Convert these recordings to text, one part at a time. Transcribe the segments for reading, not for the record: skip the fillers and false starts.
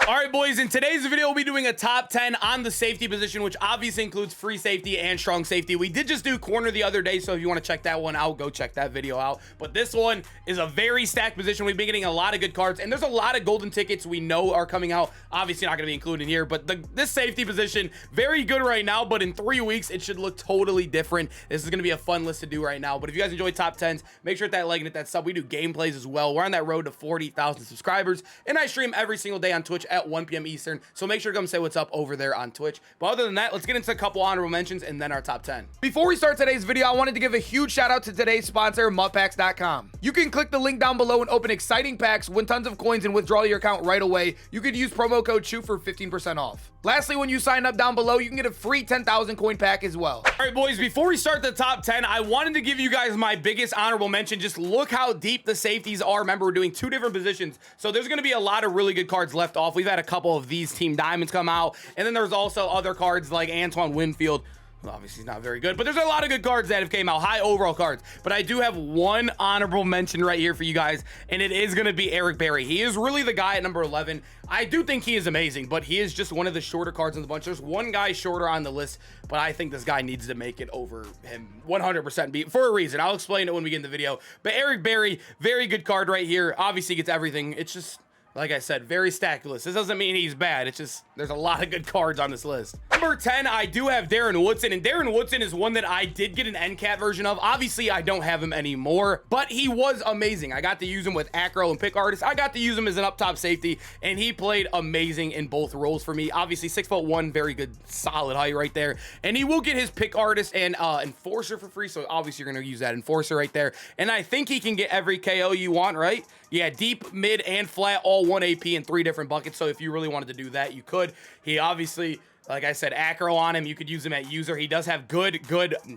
All right, boys, in today's video, we'll be doing a top 10 on the safety position, which obviously includes free safety and strong safety. We did just do corner the other day, so if you want to check that one out, go check that video out. But this one is a very stacked position. We've been getting a lot of good cards, and there's a lot of golden tickets we know are coming out. Obviously not going to be included here, but this safety position, very good right now, but in 3 weeks, it should look totally different. This is going to be a fun list to do right now. But if you guys enjoy top 10s, make sure to hit that like and hit that sub. We do gameplays as well. We're on that road to 40,000 subscribers, and I stream every single day on Twitch at 1 p.m. Eastern, so make sure to come say what's up over there on Twitch. But other than that, let's get into a couple honorable mentions and then our top 10. Before we start today's video, I wanted to give a huge shout out to today's sponsor, mutpacks.com. You can click the link down below and open exciting packs, win tons of coins, and withdraw your account right away. You could use promo code SHOOT for 15% off. Lastly, when you sign up down below, you can get a free 10,000 coin pack as well. All right, boys, before we start the top 10, I wanted to give you guys my biggest honorable mention. Just look how deep the safeties are. Remember, we're doing 2 different positions, so there's going to be a lot of really good cards left off. We've had a couple of these Team Diamonds come out, and then there's also other cards like Antoine Winfield. Obviously he's not very good, but there's a lot of good cards that have came out, high overall cards. But I do have one honorable mention right here for you guys, and it is going to be Eric Berry. He is really the guy at number 11. I do think he is amazing, but he is just one of the shorter cards in the bunch. There's one guy shorter on the list, but I think this guy needs to make it over him 100% for a reason. I'll explain it when we get in the video. But Eric Berry, very good card right here. Obviously gets everything. It's just, like I said, very stacked list. This doesn't mean he's bad. It's just there's a lot of good cards on this list. Number 10, I do have Darren Woodson, and Darren Woodson is one that I did get an NCAT version of. Obviously, I don't have him anymore, but he was amazing. I got to use him with acro and pick artist. I got to use him as an up top safety, and he played amazing in both roles for me. Obviously, 6'1", very good, solid height right there. And he will get his pick artist and enforcer for free, so obviously you're going to use that enforcer right there. And I think he can get every KO you want, right? Yeah, deep, mid, and flat, all 1 AP in 3 different buckets. So if you really wanted to do that, you could. He obviously, like I said, acro on him. You could use him at user. He does have good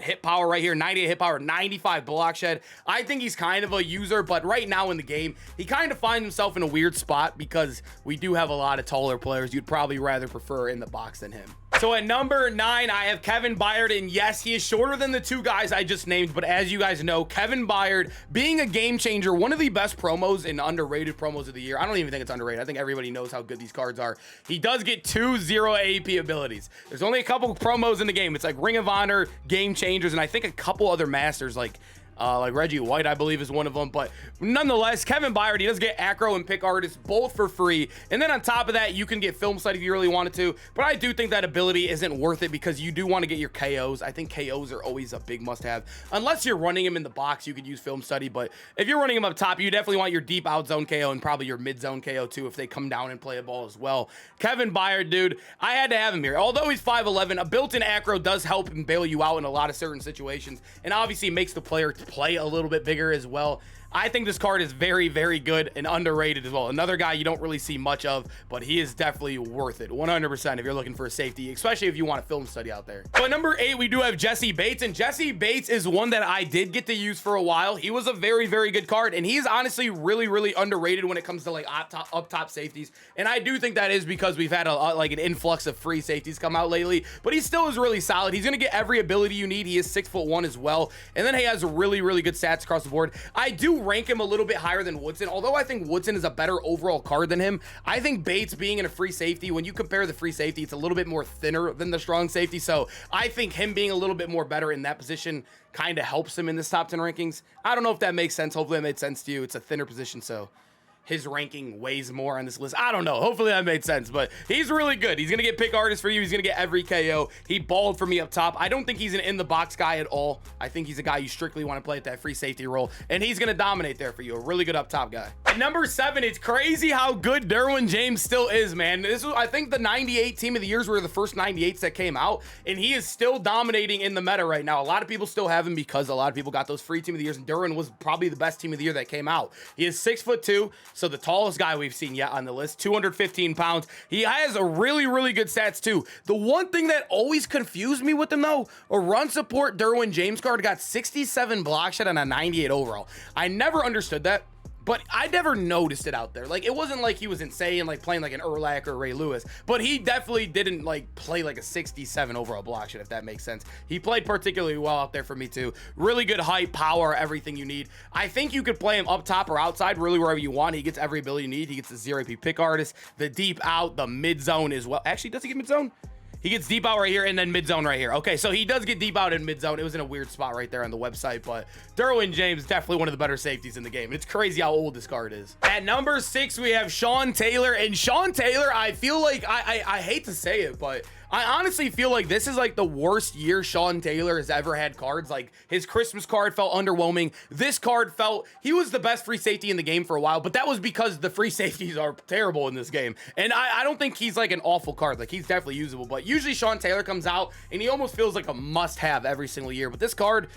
hit power right here. 98 hit power, 95 block shed. I think he's kind of a user, but right now in the game, he kind of finds himself in a weird spot because we do have a lot of taller players you'd probably rather prefer in the box than him. So at number 9, I have Kevin Byrd, and yes, he is shorter than the 2 guys I just named, but as you guys know, Kevin Byrd being a game changer, one of the best promos and underrated promos of the year. I don't even think it's underrated. I think everybody knows how good these cards are. He does get 2 0 AAP abilities. There's only a couple promos in the game. It's like Ring of Honor, Game Changers, and I think a couple other masters like Reggie White, I believe, is one of them. But nonetheless, Kevin Byrd, he does get acro and pick artist both for free. And then on top of that, you can get film sight if you really wanted to. But I do think that ability isn't worth it because you do want to get your KOs. I think KOs are always a big must-have. Unless you're running him in the box, you could use film study. But if you're running him up top, you definitely want your deep out zone KO and probably your mid zone KO too if they come down and play a ball as well. Kevin Byrd, dude, I had to have him here. Although he's 5'11", a built-in acro does help him bail you out in a lot of certain situations. And obviously makes the player play a little bit bigger as well. I think this card is very, very good and underrated as well. Another guy you don't really see much of, but he is definitely worth it 100% if you're looking for a safety, especially if you want a film study out there. But number 8, we do have Jesse Bates, and Jesse Bates is one that I did get to use for a while. He was a very, very good card, and he's honestly really, really underrated when it comes to like up top safeties. And I do think that is because we've had like an influx of free safeties come out lately, but he still is really solid. He's gonna get every ability you need. He is 6'1" as well, and then he has really, really good stats across the board. I do rank him a little bit higher than Woodson, although I think Woodson is a better overall card than him. I think Bates being in a free safety, when you compare the free safety, it's a little bit more thinner than the strong safety, so I think him being a little bit more better in that position kind of helps him in this top 10 rankings. I don't know if that makes sense. Hopefully it made sense to you. It's a thinner position, so his ranking weighs more on this list. I don't know. Hopefully that made sense, but he's really good. He's going to get pick artist for you. He's going to get every KO. He balled for me up top. I don't think he's an in-the-box guy at all. I think he's a guy you strictly want to play at that free safety role, and he's going to dominate there for you. A really good up top guy. At number 7, it's crazy how good Derwin James still is, man. This was, I think, the 98 team of the years were the first 98s that came out, and he is still dominating in the meta right now. A lot of people still have him because a lot of people got those free team of the years, and Derwin was probably the best team of the year that came out. He is 6'2", so the tallest guy we've seen yet on the list, 215 pounds. He has a really, really good stats too. The one thing that always confused me with him though, a run support Derwin James card got 67 block shed on a 98 overall. I never understood that. but I never noticed it out there. Like, it wasn't like he was insane, like playing like an Urlacher or Ray Lewis, but he definitely didn't like play like a 67 overall block shot, if that makes sense. He played particularly well out there for me too. Really good height, power, everything you need. I think you could play him up top or outside, really wherever you want. He gets every ability you need. He gets the 0 AP pick artist, the deep out, the mid zone as well. Actually, does he get mid zone? He gets deep out right here and then mid zone right here. Okay, so he does get deep out in mid zone. It was in a weird spot right there on the website, but Derwin James, definitely one of the better safeties in the game. It's crazy how old this card is. At number 6, we have Sean Taylor, and Sean Taylor, I feel like, I hate to say it, but I honestly feel like this is like the worst year Sean Taylor has ever had cards. Like, his Christmas card felt underwhelming. This card felt, he was the best free safety in the game for a while, but that was because the free safeties are terrible in this game. And I don't think he's like an awful card. Like, he's definitely usable, but usually Sean Taylor comes out and he almost feels like a must-have every single year. But this card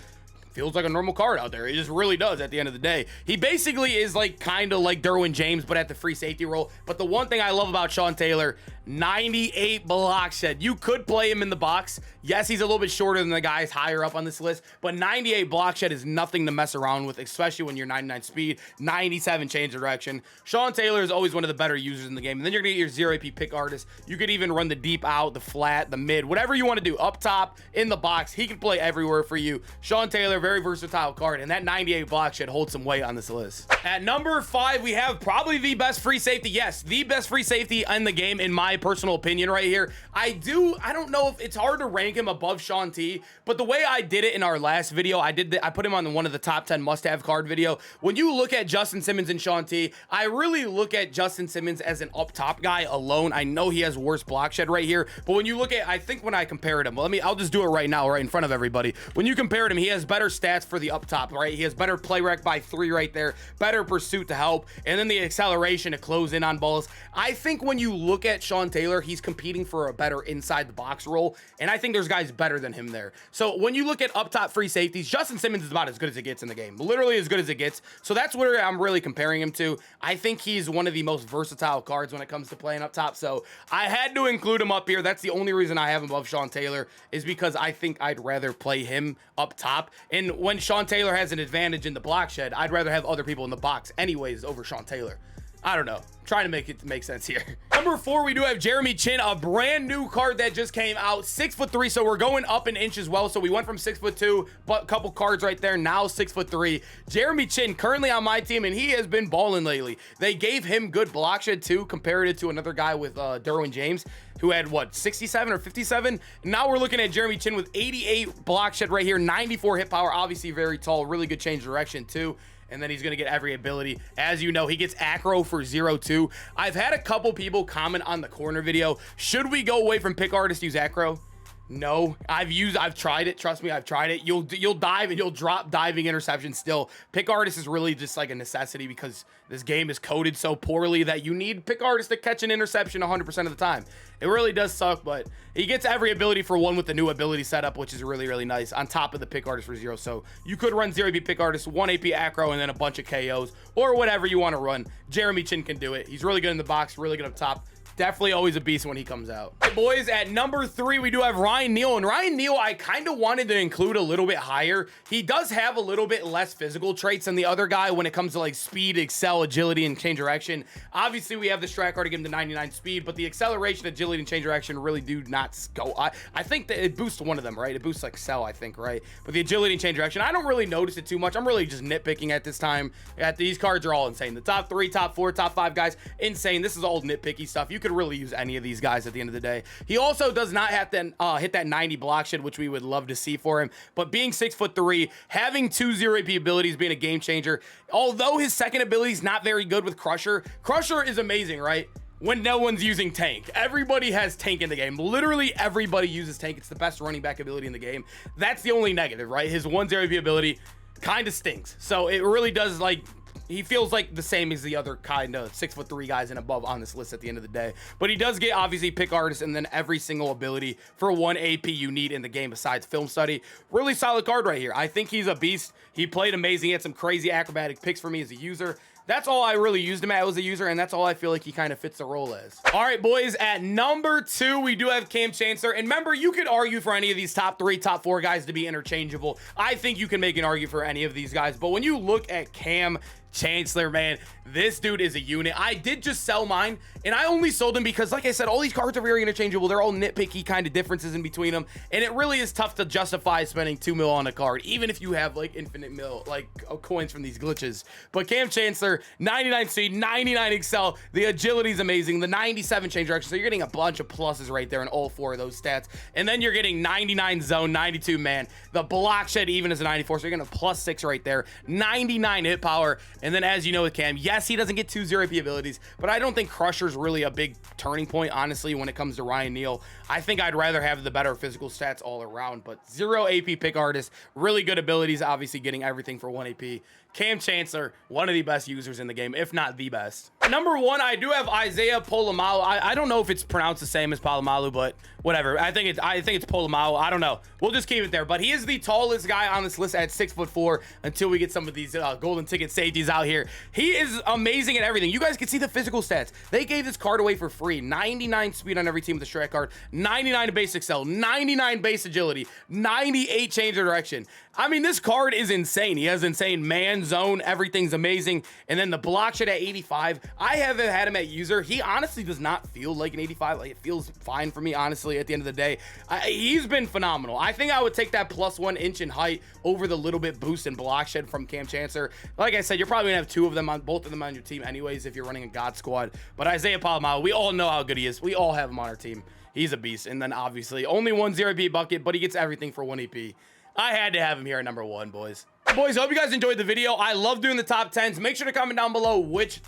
feels like a normal card out there. It just really does at the end of the day. He basically is like kind of like Derwin James, but at the free safety role. But the one thing I love about Sean Taylor, 98 block shed. You could play him in the box. Yes, he's a little bit shorter than the guys higher up on this list, but 98 block shed is nothing to mess around with, especially when you're 99 speed, 97 change of direction. Sean Taylor is always one of the better users in the game. And then you're gonna get your 0 AP pick artist. You could even run the deep out, the flat, the mid, whatever you want to do, up top, in the box. He can play everywhere for you. Sean Taylor, very versatile card, and that 98 block shed holds some weight on this list. At number 5, we have probably the best free safety. Yes, the best free safety in the game, in my personal opinion right here. I don't know if it's hard to rank him above Sean T, but the way I did it in our last video, I put him on one of the top 10 must-have card video. When you look at Justin Simmons and Sean T, I really look at Justin Simmons as an up-top guy alone. I know he has worse block shed right here, but when you look at, I think when I compared him, I'll just do it right now, right in front of everybody. When you compared him, he has better stats for the up top, right? He has better play rec by 3 right there, better pursuit to help, and then the acceleration to close in on balls. I think when you look at Sean Taylor, he's competing for a better inside the box role, and I think there's guys better than him there. So when you look at up top free safeties, Justin Simmons is about as good as it gets in the game, literally as good as it gets. So that's where I'm really comparing him to. I think he's one of the most versatile cards when it comes to playing up top, so I had to include him up here. That's the only reason I have him above Sean Taylor, is because I think I'd rather play him up top. And when Sean Taylor has an advantage in the block shed, I'd rather have other people in the box anyways over Sean Taylor. I don't know. I'm trying to make it make sense here. Number 4, we do have Jeremy Chin, a brand new card that just came out. 6'3", so we're going up an inch as well. So we went from 6'2", but a couple cards right there. Now 6'3". Jeremy Chin currently on my team, and he has been balling lately. They gave him good block shed too, compared it to another guy with Derwin James, who had what, 67 or 57. Now we're looking at Jeremy Chin with 88 block shed right here, 94 hit power, obviously very tall, really good change of direction too. And then he's going to get every ability. As you know, he gets acro for 0-2. I've had a couple people comment on the corner video, should we go away from pick artist, use acro? No, I've tried it. Trust me, I've tried it. You'll dive and you'll drop diving interception still. Pick artist is really just like a necessity because this game is coded so poorly that you need pick artist to catch an interception 100% of the time. It really does suck, but he gets every ability for 1 with the new ability setup, which is really, really nice on top of the pick artist for 0. So you could run 0 AP pick artist, 1 AP acro, and then a bunch of KOs or whatever you want to run. Jeremy Chin can do it. He's really good in the box, really good up top. Definitely always a beast when he comes out. Hey boys, at number 3, we do have Ryan Neal. And Ryan Neal, I kind of wanted to include a little bit higher. He does have a little bit less physical traits than the other guy when it comes to like speed, excel, agility, and change direction. Obviously, we have the strat card to give him the 99 speed, but the acceleration, agility, and change direction really do not go. I think that it boosts one of them, right? It boosts like excel, I think, right? But the agility and change direction, I don't really notice it too much. I'm really just nitpicking at this time. These cards are all insane. The top 3, top 4, top 5 guys, insane. This is all nitpicky stuff. You could really use any of these guys at the end of the day. He also does not have to hit that 90 block shed, which we would love to see for him. But being 6'3", having 2 0 AP abilities, being a game changer. Although his second ability is not very good with Crusher. Crusher is amazing, right? When no one's using tank. Everybody has tank in the game. Literally everybody uses tank. It's the best running back ability in the game. That's the only negative, right? His 1 0 AP ability kind of stinks. So it really does, like, he feels like the same as the other kind of 6'3" guys and above on this list at the end of the day. But he does get obviously pick artist and then every single ability for 1 AP you need in the game besides film study. Really solid card right here. I think he's a beast. He played amazing. He had some crazy acrobatic picks for me as a user. That's all I really used him as a user, and that's all I feel like he kind of fits the role as. All right, boys, at number 2, we do have Cam Chancellor. And remember, you could argue for any of these top 3, top 4 guys to be interchangeable. I think you can make an argument for any of these guys. But when you look at Cam, Chancellor, man, this dude is a unit. I did just sell mine, and I only sold him because, like I said, all these cards are very interchangeable. They're all nitpicky kind of differences in between them, and it really is tough to justify spending 2 mil on a card, even if you have like infinite mil, like coins from these glitches. But Cam Chancellor, 99 speed, 99 excel, the agility is amazing, the 97 change direction, so you're getting a bunch of pluses right there in all 4 of those stats, and then you're getting 99 zone, 92 man, the block shed even is a 94, so you're getting a +6 right there, 99 hit power. And then, as you know with Cam, yes, he doesn't get 2 0 AP abilities, but I don't think Crusher's really a big turning point, honestly, when it comes to Ryan Neal. I think I'd rather have the better physical stats all around, but 0 AP pick artist, really good abilities, obviously getting everything for 1 AP. Cam Chancellor, one of the best users in the game, if not the best. Number 1, I do have Isaiahpolamal. I don't know if it's pronounced the same as Palomalu, but whatever. I think it's Polamalu. I don't know. We'll just keep it there. But he is the tallest guy on this list at 6'4" until we get some of these golden ticket safeties out here. He is amazing at everything. You guys can see the physical stats. They gave this card away for free. 99 speed on every team with the strat card, 99 base excel, 99 base agility, 98 change of direction. I mean, this card is insane. He has insane man, zone, everything's amazing. And then the block shed at 85. I haven't had him at user. He honestly does not feel like an 85. Like, it feels fine for me, honestly, at the end of the day. He's been phenomenal. I think I would take that +1 inch in height over the little bit boost in block shed from Cam Chancellor. Like I said, you're probably gonna have 2 of them on both of them on your team anyways if you're running a God squad. But Isaiahpolamal, we all know how good he is. We all have him on our team. He's a beast. And then obviously only 1 0 AP bucket, but he gets everything for 1 AP. I had to have him here at number 1, boys. Boys, I hope you guys enjoyed the video. I love doing the top 10s. Make sure to comment down below which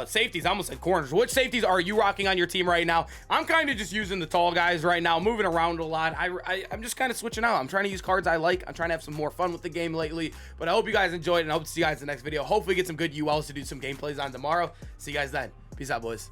safeties, I almost said corners, which safeties are you rocking on your team right now? I'm kind of just using the tall guys right now, moving around a lot. I'm just kind of switching out. I'm trying to use cards I like. I'm trying to have some more fun with the game lately. But I hope you guys enjoyed, and I hope to see you guys in the next video. Hopefully get some good ULs to do some gameplays on tomorrow. See you guys then. Peace out, boys.